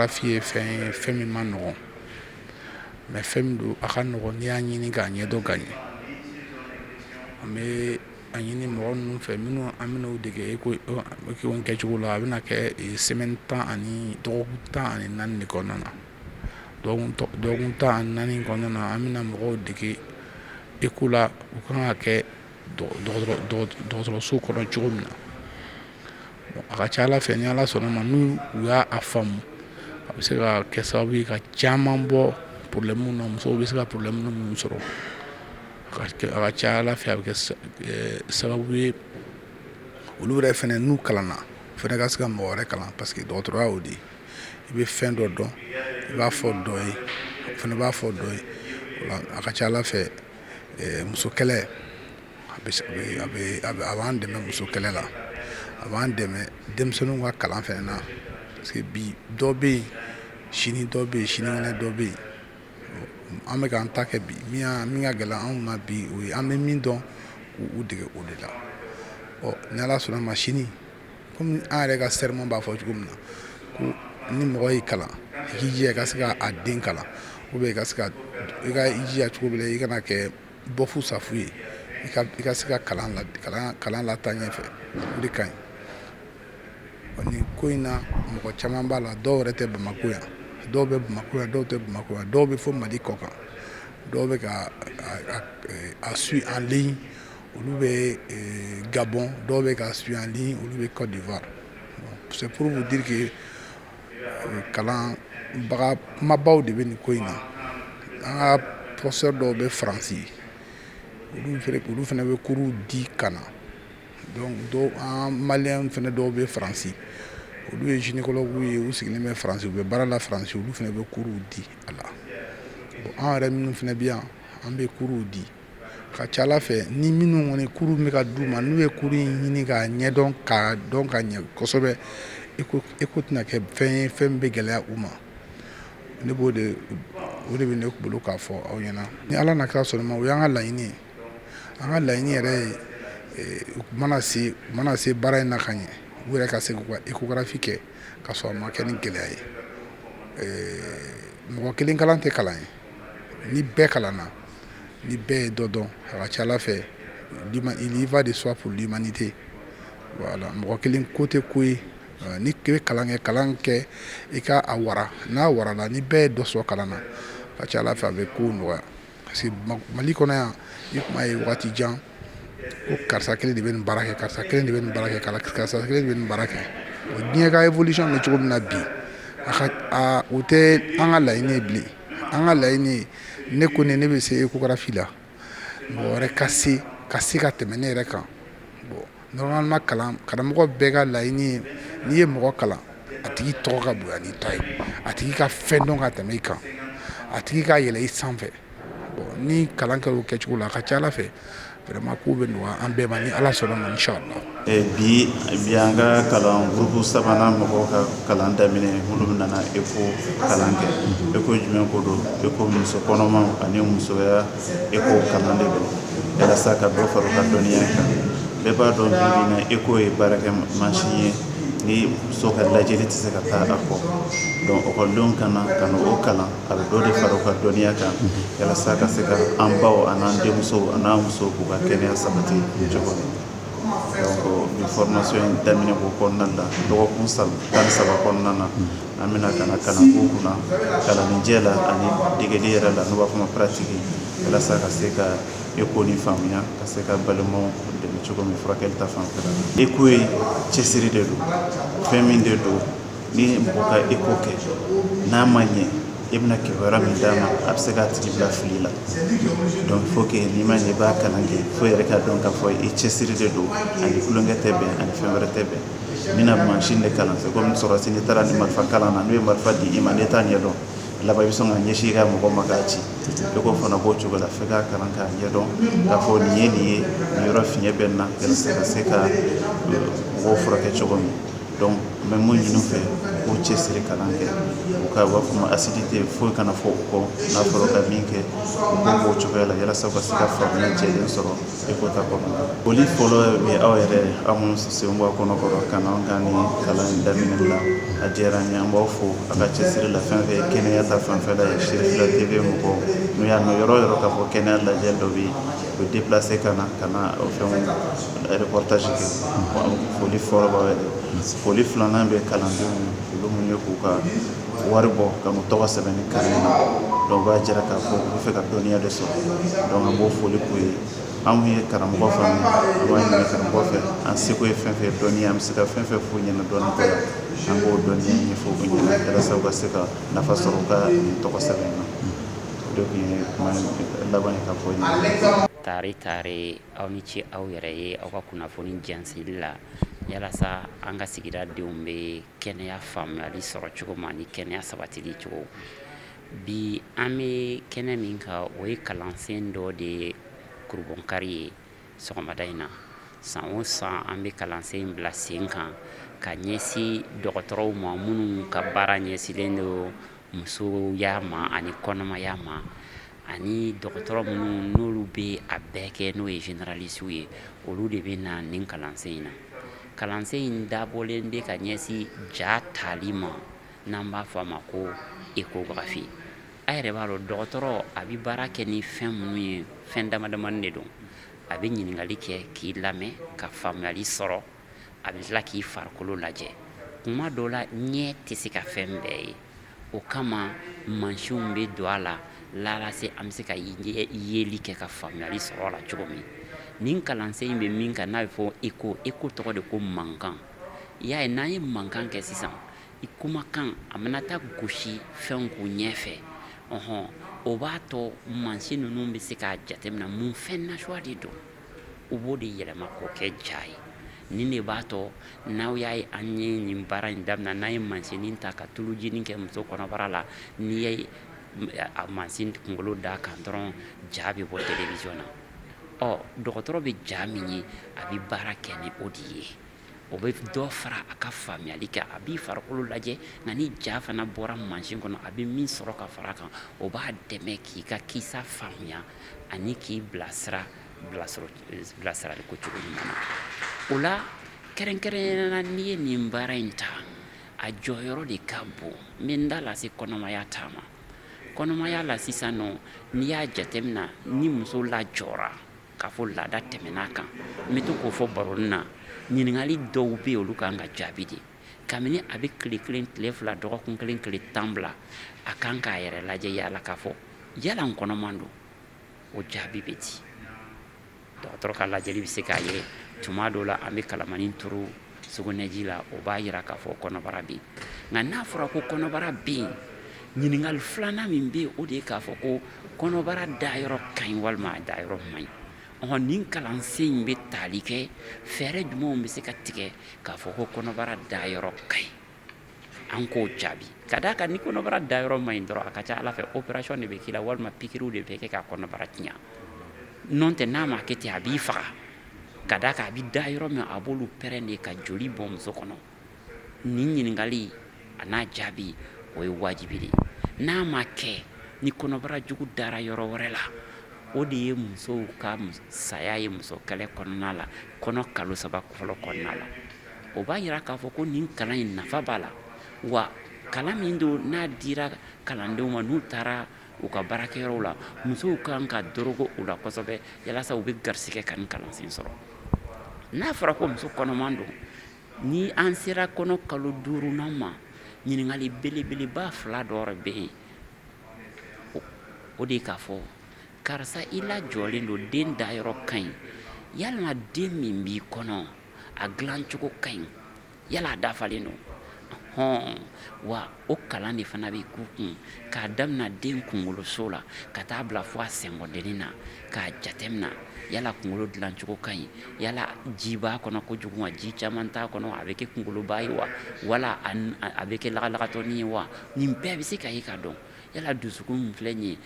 échographie fɛn min ma nɔgɔn mais fɛn min don a ka nɔgɔn n'i y'a ɲini k'a ɲɛdɔn ka ɲɛ. An bɛ a ɲini mɔgɔ ninnu fɛ minnu an bɛna o dege eko in kɛcogo la a bɛna kɛ semaine 10 ani dɔgɔkun 14 de kɔnɔna na. dɔgɔkun 14 kɔnɔna na an bɛna mɔgɔw dege eko la u kan ka kɛ dɔgɔtɔrɔso kɔnɔ cogo min na. A ka ca Ala fɛ ni Ala sɔnna ma n'u y'a faamu a bɛ se ka kɛ sababu ye ka caman bɔ problème na, musow bɛ se ka problème minnu sɔrɔ a ka ca Ala fɛ a bɛ kɛ sababu ye olu yɛrɛ fɛnɛ n'u kalanna fɛnɛ ka se ka mɔgɔ wɛrɛ kalan parce que dɔgɔtɔrɔya y'o de ye. I bɛ fɛn dɔ dɔn i b'a fɔ dɔ ye o fɛnɛ b'a fɔ dɔ ye. A ka ca Ala fɛ muso kɛlɛ a b'an dɛmɛ muso kɛlɛ la, a b'an dɛmɛ denmisɛnninw ka kalan fɛnɛ na parce que bi dɔ bɛ yen sini dɔ bɛ yen sinikɛnɛ dɔ bɛ yen. An bɛ k'an ta kɛ bi min ka gɛlɛn anw ma bi o ye an bɛ min dɔn k'u dege o de la. Ni Ala sɔnna ma sini komi an yɛrɛ ka serment b'a fɔ cogo min na ko ni mɔgɔ y'i kalan i k'i jija i ka se k'a den kalan ou bien i ka jija cogo bɛɛ la i kana kɛ bɔfu safu ye i ka se ka kalan la taa ɲɛfɛ o de ka ɲi. Nin ko in na mɔgɔ caman b'a la dɔw yɛrɛ tɛ Bamako yan, dɔw bɛ Bamako yan dɔw tɛ Bamako yan, dɔw bɛ fɔ Mali kɔ kan, dɔw bɛ ka a suit en ligne, olu bɛ Gabon, dɔw bɛ ka suit en ligne olu bɛ Côte d'Ivoire. C'est pour vous dire que kalanbaga kumabaw de bɛ nin ko in na. An ka professeur dɔw bɛ Faransi olu fana bɛ cours di ka na, donc an maliyɛn fana dɔw bɛ Faransi olu ye gynécologue ye u sigilen bɛ Faransi u bɛ baara la Faransi olu fana bɛ cours di a la. An yɛrɛ minnu fana bɛ yan an bɛ cours di. A ka ca Ala fɛ ni minnu kɔni cours bɛ ka d'u ma n'u ye cours in ɲini k'a ɲɛdɔn k'a dɔn ka ɲɛ kosɛbɛ eko tɛna kɛ fɛn min bɛ gɛlɛya u ma. O de bɛ ne bolo k'a fɔ aw ɲɛna. Ni Ala na kira sɔnna ma o y'an ka laɲini ye. An ka laɲini yɛrɛ ye mana se baara in na ka ɲɛ u yɛrɛ ka se k'u ka échographie kɛ ka sɔrɔ a ma kɛ ni gɛlɛya ye. Mɔgɔ kelen kalan tɛ kalan ye, ni bɛɛ kalanna ni bɛɛ ye dɔ dɔn a ka ca Ala fɛ il y va de soi pour l'humanité. Voilà, mɔgɔ kelen ko tɛ ko ye. Ni i bɛ kalan kɛ i ka a wara n'a warala ni bɛɛ ye dɔ sɔrɔ kalan na a ka ca Ala fɛ a bɛ ko nɔgɔya parce que Mali kɔnɔ yan i tun b'a ye waati jan ko karisa kelen de bɛ nin baara kɛ karisa kelen de bɛ nin baara kɛ karisa kelen de bɛ nin baara kɛ. Diɲɛ ka évolution bɛ cogo min na bi o tɛ an ka laɲini ye bilen. An ka laɲini ye ne ko ne bɛ se échographie la mɔgɔ wɛrɛ ka se ka tɛmɛ ne yɛrɛ kan. Normalement karamɔgɔ bɛɛ ka laɲini ye n'i ye mɔgɔ kalan a tigi tɔgɔ ka bonya n'i ta ye, a tigi ka fɛn dɔn ka tɛmɛ i kan, a tigi ka yɛlɛ i sanfɛ. Ni kalan kɛra o kɛcogo la a ka ca Ala fɛ vraiment ko bɛ nɔgɔya an bɛɛ ma ni Ala sɔnna ma inchallah. Bi an ka kalan groupe sabanan mɔgɔw ka kalan daminɛ minnu nana ECHO kalan kɛ. ECHO jumɛn ko don? ECHO muso kɔnɔmaw ani musoya ECHO kalan de don walasa ka dɔ fara u ka dɔnniya kan. Bɛɛ b'a dɔn bi in na ECHO ye baarakɛ mansin ye ni muso ka lajɛli tɛ se ka taa a kɔ. Donc ɔkɔlidenw ka na o kalan a bɛ dɔ de fara u ka dɔnniya kan walasa ka se ka an baw an'an denmusow an'an musow k'u ka kɛnɛya sabati cogo min. Donc ni formation in daminɛ o kɔnɔna la dɔgɔkun 13 kɔnɔna na an bɛna ka na kalan k'u kunna kalanijɛ la ani degeli yɛrɛ la n'u b'a fɔ ma pratique walasa ka se ka ECHO ni faamuya ka se ka balimaw dɛmɛ cogo min furakɛli ta fanfɛla la. ECHO ye cɛsiri de don fɛn min de don ni mɔgɔ ka ECHO kɛ n'a ma ɲɛ i bɛna kibaruya min d'a ma a bɛ se k'a tigi bila fili la. Donc il faut que n'i ma ɲɛ i b'a kalan kɛ fo yɛrɛ ka dɔn k'a fɔ i cɛsiri de don ani kulonkɛ tɛ bɛn ani fɛn wɛrɛ tɛ bɛn. N bɛna mansin de kalan c'est comme sɔrɔsi n'i taara ni marifa kalan na n'u ye marifa di i ma n'e t'a ɲɛdɔn laban i bɛ sɔn ka ɲɛsin i ka mɔgɔ ma k'a ci. ECHO fana b'o cogo la f'i k'a kalan k'a ɲɛdɔn k'a fɔ nin ye nin yɔrɔ fiɲɛ bɛ n na walasa ka se ka mɔgɔw furakɛ cogo min. donc mɛ mun ɲini fɛ k'u cɛsiri kalan kɛ u ka b'a fɔ ma acidité foyi kana fɔ u kɔ n'a fɔra ka min kɛ u k'o k'o cogoya la yalasa u ka se ka faamuya jɛlen sɔrɔ ECHO ta kɔnɔ. Foli fɔlɔ bɛ aw yɛrɛ aw minnu sen bɔ a kɔnɔ kɔrɔ ka n'an ka ni kalan in daminɛ la a diyara n ye an b'aw fo a ka cɛsiri la fɛn fɛn kɛnɛya ta fanfɛla ye Sherifila TV mɔgɔw n'u y'a mɛn yɔrɔ yɔrɔ k'a fɔ kɛnɛya lajɛ dɔ bɛ yen u bɛ déplacer ka na o fɛnw reportage kɛ foli fɔlɔ b'aw yɛrɛ. Foli filanan bɛ kalandenw olu mun ye k'u ka wari bɔ ka n'u tɔgɔ sɛbɛn ni kalan in na donc o b'a jira k'a fɔ u bɛ fɛ ka dɔnniya de sɔrɔ donc an b'o foli k'u ye. Anw ye karamɔgɔ faamu an b'a ɲini karamɔgɔ fɛ an seko ye fɛn fɛn dɔnniya an bɛ se ka fɛn fɛn f'u ɲɛna dɔɔni ko la an b'o dɔnniya ɲɛfɔ u ɲɛna yalasa u ka se ka nafa sɔrɔ u ka nin tɔgɔ sɛbɛn na o de tun ye kuma laban ye ka fɔ ɲɛna. Tare aw ni ce aw yɛrɛ ye aw ka kunnafoni jɛnsɛnli la yalasa an ka sigida denw bɛ kɛnɛya faamuyali sɔrɔ cogo min ani kɛnɛya sabatili cogo. Bi an bɛ kɛnɛ min kan o ye kalansen dɔ de ye kurubɔnkari ye sɔgɔmada in na. San o san an bɛ kalansen in bila sen kan ka ɲɛsin dɔgɔtɔrɔw ma minnu ka baara ɲɛsinnen don musoya ma ani kɔnɔmaya ma ani dɔgɔtɔrɔ minnu n'olu bɛ a bɛɛ kɛ n'o ye généraliste ye olu de bɛ na nin kalansen in na. Kalansen in dabɔlen bɛ ka ɲɛsin ja tali ma n'an b'a fɔ a ma ko échographie. A yɛrɛ b'a dɔn dɔgɔtɔrɔ a bɛ baara kɛ ni fɛn minnu ye fɛn damadamanin de don. A bɛ ɲininkali kɛ k'i lamɛn ka faamuyali sɔrɔ a bɛ tila k'i farikolo lajɛ. Kuma dɔw la ɲɛ tɛ se ka fɛn bɛɛ ye o kama mansinw bɛ don a la walasa an bɛ se ka yeli kɛ ka faamuyali sɔrɔ a la cogo min. Nin kalansen in bɛ min kan n'a bɛ fɔ ECHO tɔgɔ de ko mankan. I y'a ye n'an ye mankan kɛ sisan i kumakan a mana taa gosi fɛnw k'u ɲɛfɛ o b'a to mansin ninnu bɛ se k'a jateminɛ mun fɛn nasuwa de don u b'o de yɛlɛma k'o kɛ ja ye. Nin de b'a to n'aw y'a ye an ye nin baara in daminɛ n'an ye mansinin ta ka tulujinin kɛ muso kɔnɔbara la n'i ye a mansin kunkolo da kan dɔrɔn ja bɛ bɔ télévision na. Dɔgɔtɔrɔ bɛ ja min ye a bɛ baara kɛ ni o de ye. O bɛ dɔ fara a ka faamuyali kan a b'i farikolo lajɛ nka ni ja fana bɔra mansin kɔnɔ a bɛ min sɔrɔ ka fara a kan o b'a dɛmɛ k'i ka kisa faamuya ani k'i bilasirali ko cogo ɲuman na. O la kɛrɛnkɛrɛnnenya la n'i ye nin baara in ta a jɔyɔrɔ de ka bon n bɛ n da lase kɔnɔmaya ta ma. Kɔnɔmaya la sisan nɔ n'i y'a jateminɛ ni muso lajɔra k'a fɔ laada tɛmɛn'a kan n bɛ to k'o fɔ baronin na ɲininkali dɔw bɛ yen olu kan ka jaabi de. Kabini a bɛ tile kelen tile fila dɔgɔkun kelen tile 10 bila a kan k'a yɛrɛ lajɛ yala k'a fɔ yala n kɔnɔman don o jaabi bɛ di. Dɔgɔtɔrɔ ka lajɛli bɛ se k'a ye tuma dɔw la an bɛ kalamanin turu sugunɛji la o b'a jira k'a fɔ kɔnɔbara bɛ yen nka n'a fɔra ko kɔnɔbara bɛ yen ɲininkali filanan min bɛ yen o de ye k'a fɔ ko kɔnɔbara dayɔrɔ ka ɲi walima a dayɔrɔ man ɲi. Nin kalansen in bɛ tali kɛ fɛɛrɛ jumɛnw bɛ se ka tigɛ k'a fɔ ko kɔnɔbara dayɔrɔ ka ɲi an k'o jaabi. Ka d'a kan ni kɔnɔbara dayɔrɔ man ɲi dɔrɔn a ka ca Ala fɛ opération de bɛ k'i la walima pikiriw de bɛ kɛ ka kɔnɔbara tiɲɛ. N'o tɛ n'a ma kɛ ten a b'i faga. Ka d'a kan a bɛ da yɔrɔ min a b'olu pɛrɛn de ka joli bɔ muso kɔnɔ. Nin ɲininkali a n'a jaabi o ye wajibi de ye. N'a ma kɛ ni kɔnɔbara jugu dara yɔrɔ wɛrɛ la o de ye musow ka saya ye muso kɛlɛ kɔnɔna la kɔnɔ kalo 3 fɔlɔ kɔnɔna la. O b'a jira k'a fɔ ko nin kalan in nafa b'a la wa kalan min don n'a dira kalandenw ma n'u taara u ka baarakɛyɔrɔw la musow kan ka dorogo u la kosɛbɛ yalasa u bɛ garisɛgɛ ka nin kalansen sɔrɔ. N'a fɔra ko muso kɔnɔman don ni an sera kɔnɔ kalo 5nan ma ɲininkali belebeleba 2 dɔ bɛ yen o de ye k'a fɔ karisa i lajɔlen don den dayɔrɔ ka ɲi yalima den min b'i kɔnɔ a dilancogo ka ɲi yala a dafalen don. Wa o kalan de fana bɛ k'u kun k'a daminɛ den kunkoloso la ka taa bila fo a senkɔndennin na k'a jateminɛ yala kunkolo dilancogo ka ɲi yala ji b'a kɔnɔ kojugu wa ji caman t'a kɔnɔ a bɛ kɛ kunkoloba ye wa wala a bɛ kɛ lagalagatɔnin ye wa nin bɛɛ bɛ se ka ye ka dɔn yala dusukun min filɛ nin ye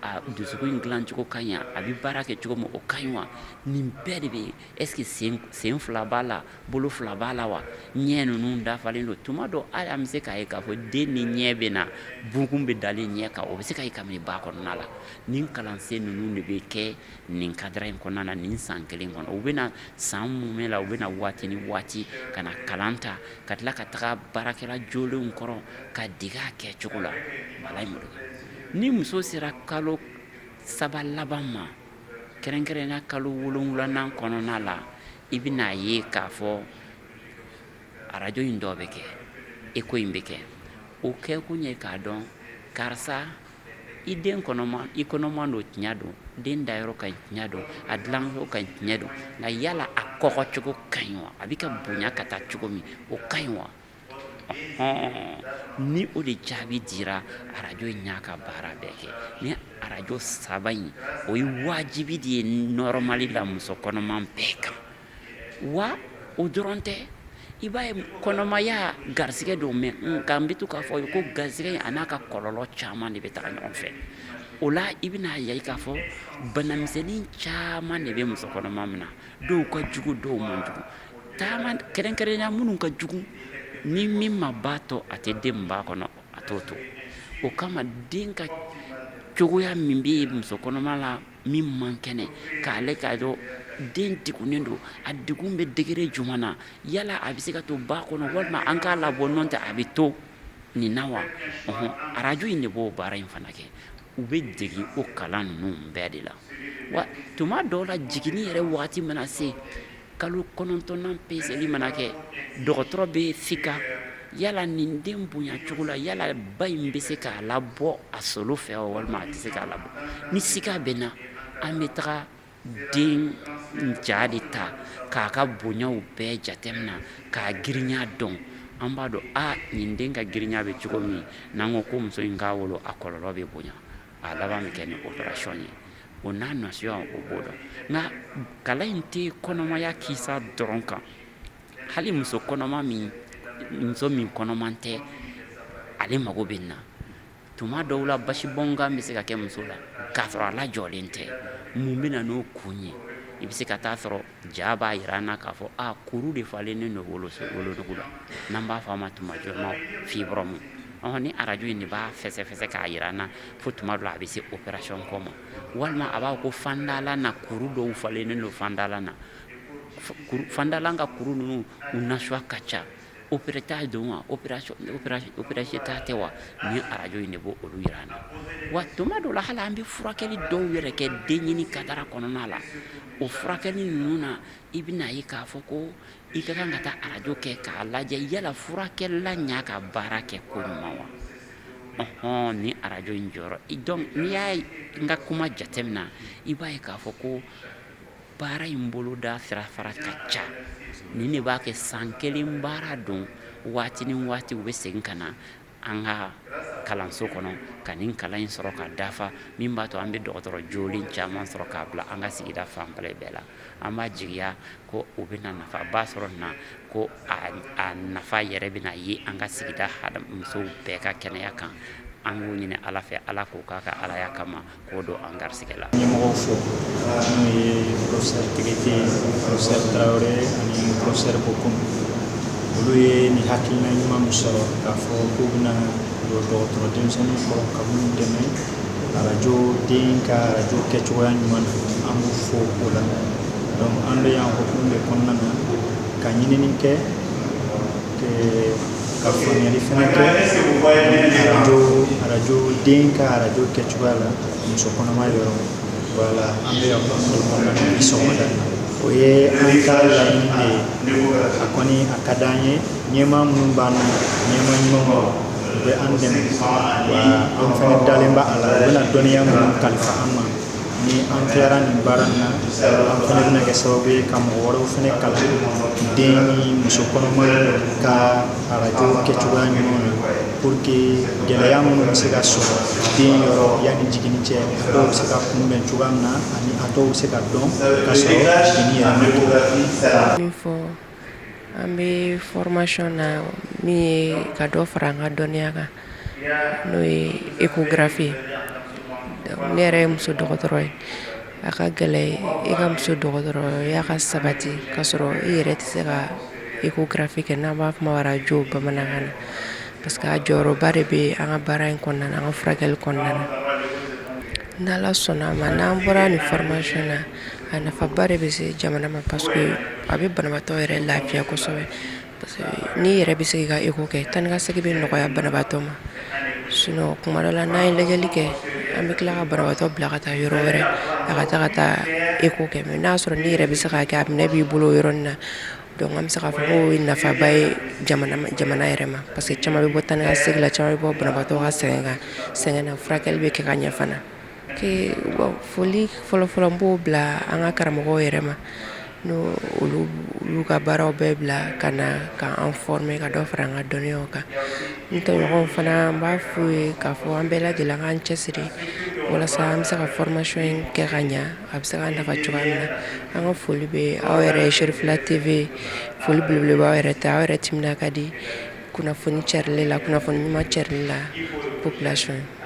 a dusukun in dilancogo ka ɲi a bɛ baara kɛ cogo min o ka ɲi wa nin bɛɛ de bɛ est ce que sen fila b'a la bolo fila b'a la wa ɲɛ ninnu dafalen don tuma dɔ hali an bɛ se k'a ye k'a fɔ den ni ɲɛ bɛ na burukun bɛ dalen ɲɛ kan o bɛ se ka ye kabini ba kɔnɔna la nin kalansen ninnu de bɛ kɛ nin kadira in kɔnɔna na nin san kelen kɔnɔ u bɛ na san mun la u bɛ na waati ni waati ka na kalan ta ka tila ka taga baarakɛla jolenw kɔrɔ ka dege a kɛcogo la Balayi Modibo ni muso sera kalo 3 laban ma kɛrɛnkɛrɛnnenya kalo 7nan kɔnɔna la i bɛna ye k'a fɔ arajo in dɔ bɛ kɛ eko in bɛ kɛ o kɛ kun ye k'a dɔn karisa i den kɔnɔma i kɔnɔma don tiɲɛ don den dayɔrɔ ka ɲi tiɲɛ don a dilancogo ka ɲi tiɲɛ don nka yala a kɔgɔcogo ka ɲi wa a bɛ ka bonya ka taa cogo min o ka ɲi wa ni o de jaabi dira arajo in y'a ka baara bɛɛ kɛ ni arajo 3 in o ye wajibi de ye normali la muso kɔnɔma bɛɛ kan wa o dɔrɔn tɛ i b'a ye kɔnɔmaya garisɛgɛ don mɛ nka n bɛ to k'a fɔ ko garisɛgɛ in a n'a ka kɔlɔlɔ caman de bɛ taga ɲɔgɔn fɛ o la i bɛna ye k'a fɔ banamisɛnnin caman de bɛ muso kɔnɔma min na dɔw ka jugu dɔw man jugu taama kɛrɛnkɛrɛnnenya minnu ka jugu ni min ma ba to a tɛ den min b'a kɔnɔ a t'o to o kama den ka cogoya min bɛ muso kɔnɔma la min man kɛnɛ k'ale k'a dɔn den degunnen don a degun bɛ degere jumɛn na yala a bɛ se ka to ba kɔnɔ walima an k'a labɔ nɔ tɛ a bɛ to nin na wa arajo in de b'o baara in fana kɛ u bɛ dege o kalan ninnu bɛɛ de la wa tuma dɔw la jiginni yɛrɛ waati mana se kalo 9nan peseli mana kɛ dɔgɔtɔrɔ bɛ fika yala nin den bonya cogo la yala ba in bɛ se k'a labɔ a solo fɛ walima a tɛ se k'a labɔ ni sika bɛ na an bɛ taga den ja de ta k'a ka bonyaw bɛɛ jatemina k'a girinya dɔn an b'a dɔn nin den ka girinya bɛ cogo min n'an ko muso in k'a wolo a kɔlɔlɔ bɛ bonya a laban bɛ kɛ ni opération ye o n'a nasuya o b'o dɔn nka kalan in tɛ kɔnɔmaya kisa dɔrɔn kan hali muso min kɔnɔman tɛ ale mago bɛ na tuma dɔw la basibɔnkan bɛ se ka kɛ muso la k'a sɔrɔ a lajɔlen tɛ mun bɛ na n'o kun ye i bɛ se ka taa sɔrɔ ja b'a jira an na k'a fɔ kuru de falennen don wolonugu la n'an b'a fɔ a ma tuma jɔma fibrome ni arajo in de b'a fɛsɛfɛsɛ k'a jira an na fo tuma dɔ la a bɛ se opération kɔ ma walima a b'a fɔ ko fandala na kuru dɔw falennen don fandala na fandala ka kuru ninnu u nasuya ka ca opéré t'a don wa opération t'a tɛ wa ni arajo in de b'o olu jira an na wa tuma dɔw la hali an bɛ furakɛli dɔw yɛrɛ kɛ den ɲini kadara kɔnɔna la o furakɛli ninnu na i bɛna ye k'a fɔ ko i ka kan ka taa arajo kɛ k'a lajɛ yala furakɛlila ɲa ka baara kɛ ko ɲuman wa ni arajo in jɔyɔrɔ donc n'i y'a n ka kuma jatemina i b'a ye k'a fɔ ko baara in boloda sirafara ka ca nin de b'a kɛ san kelen baara don waati ni waati u bɛ segin ka na an ka kalanso kɔnɔ ka nin kalan in sɔrɔ ka dafa min b'a to an bɛ dɔgɔtɔrɔ jolen caman sɔrɔ k'a bila an ka sigida fanfɛla bɛɛ la an b'a jigiya ko u bɛna nafaba sɔrɔ nin na ko a nafa yɛrɛ bɛna ye an ka sigida musow bɛɛ ka kɛnɛya kan an b'o ɲini ala fɛ ala k'o k'a ka alaya kama k'o don an garisɛgɛ la. ɲɛmɔgɔw fo n'o ye professeur Tegete professeur Tarawele ani professeur Bokum olu ye nin hakilina ɲuman min sɔrɔ k'a fɔ k'u bɛna don dɔgɔtɔrɔ denmisɛnninw kɔrɔ ka minnu dɛmɛ arajo den ka arajo kɛcogoya ɲuman na an b'u fo o la donc an bɛ yan hukumu de kɔnɔna na ka ɲinini kɛ ka faamuyali fana kɛ arajo den ka arajo kɛcogoya la muso kɔnɔma yɔrɔ voilà an bɛ yan hukumu de kɔnɔna na bi sɔgɔmada o ye an ka laɲini de ye a kɔni a ka d'an ye ɲɛmaa minnu b'an na ɲɛmaa ɲumanw u bɛ an dɛmɛ wa an fana dalen b'a la u bɛna dɔnniya minnu kalifa an ma ni an tilara nin baara in na an fana bɛna kɛ sababu ye ka mɔgɔ wɛrɛw fana kalan den ni muso kɔnɔma ka arajo kɛcogoya ɲuman na pour que gɛlɛya minnu bɛ se ka sɔrɔ den yɔrɔ yanni jiginni cɛ a dɔw bɛ se ka kunbɛn cogoya min na ani a dɔw bɛ se ka dɔn ka sɔrɔ jiginni yɛrɛ ma kɛ. Min fɔ an bɛ formation na min ye ka dɔ fara an ka dɔnniya kan n'o ye échographie donc ne yɛrɛ ye muso dɔgɔtɔrɔ ye a ka gɛlɛn i ka muso dɔgɔtɔrɔ y'a ka sabati k'a sɔrɔ i yɛrɛ tɛ se ka échographie kɛ n'an b'a fɔ ma radio bamanankan na parce que a jɔyɔrɔba de bɛ an ka baara in kɔnɔna na an ka furakɛli kɔnɔna na n'Ala sɔnna a ma n'an bɔra nin formation na a nafaba de bɛ se jamana ma parce que a bɛ banabaatɔ yɛrɛ lafiya kosɛbɛ parce que n'i yɛrɛ bɛ se k'i ka écho kɛ taa ni ka segin bɛ nɔgɔya banabaatɔ ma sinon kuma dɔ la n'an ye lajɛli kɛ an bɛ tila ka banabaatɔ bila ka taa yɔrɔ wɛrɛ a ka taa écho kɛ mais n'a sɔrɔ n'i yɛrɛ bɛ se k'a kɛ a minɛ b'i bolo o yɔrɔnin na donc an bɛ se k'a fɔ k'o ye nafaba ye jamana yɛrɛ ma parce que caman bɛ bɔ taa ni ka segin la caman bɛ bɔ banabaatɔ ka sɛgɛn na furakɛli bɛ kɛ ka ɲɛ fana foli fɔlɔfɔlɔ n b'o bila an ka karamɔgɔw yɛrɛ ma n'o olu ka baaraw bɛɛ bila ka na k'an former ka dɔ fara an ka dɔnniyaw kan n tɔɲɔgɔnw fana n b'a f'u ye k'a fɔ an bɛɛ lajɛlen an k'an cɛsiri walasa an bɛ se ka formation in kɛ ka ɲɛ a bɛ se k'an nafa cogoya min na an ka foli bɛ aw yɛrɛ ye Cherifila TV foli belebele b'aw yɛrɛ ta aw yɛrɛ timina ka di kunnafoni cɛrili la kunnafoni ɲuman cɛrili la population